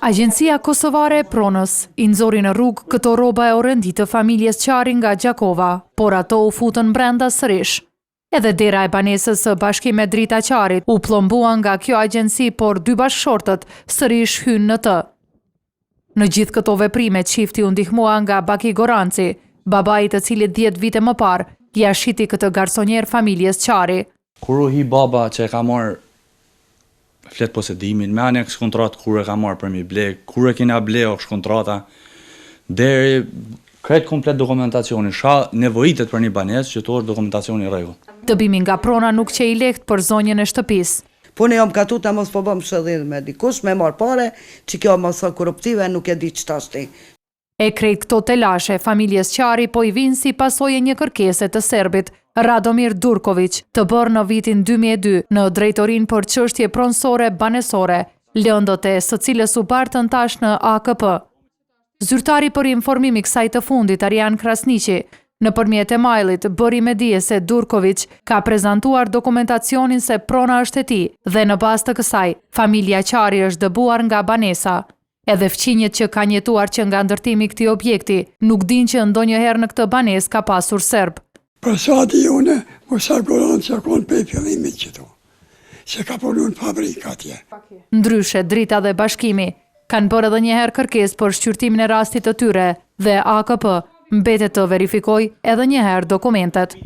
Agjencia Kosovare e Pronës i nxori në rrugë këto rroba e orëndi të familjes Qari nga Gjakova, por ato u futën brenda sërish. Edhe dera e banesës së Bashkimit Drita Qarit u plombuan nga kjo agjenci, por dy bashkëshortët sërish hynë në të. Në gjithë këto veprime çifti u ndihmua nga Baki Goranci, babai të cilit 10 vite më parë ja shiti këtë garsonjer familjes Qari. Kur u hi baba që e ka marrë flet posedimin, me aneks kontrat kur e ka marrë për mi ble, kur e kena ble është kontrata, deri kretë komplet dokumentacioni, nevojitet për një banesë që to është dokumentacioni rregull. Dëbimi nga prona nuk që i lehtë për zonjën e shtëpisë. Po ne jam katuta mos po bëm shëllim me dikush, me marr pare, që kjo mos korruptive nuk e di ç'ta shti. E krejt këto telashe, familjes Qari po i vinë si pasojë një kërkese të serbit Radomir Durković, të bërë në vitin 2002 në drejtorinë për çështje pronësore banesore, lëndët e së cilës u bartën tash në AKP. Zyrtari për informim i kësaj të fundit, Arjan Krasniqi, nëpërmjet e-mailit bëri me dije se Durković ka prezantuar dokumentacionin se prona është e tij dhe në bazë të kësaj, familja Qari është dëbuar nga banesa. Edhe fqinjet që kanë jetuar që nga ndërtimi këtij objekti nuk dinë që ndonjëherë në këtë banesë ka pasur serb. Për sa di une, mos arguron që konë pe fillimit qëtu, se ka punu në fabrika atje. Ndryshe, Drita dhe Bashkimi kanë bërë edhe njëherë kërkesë për shqyrtimin e rastit të tyre dhe AKP mbetet të verifikoj edhe njëherë dokumentet.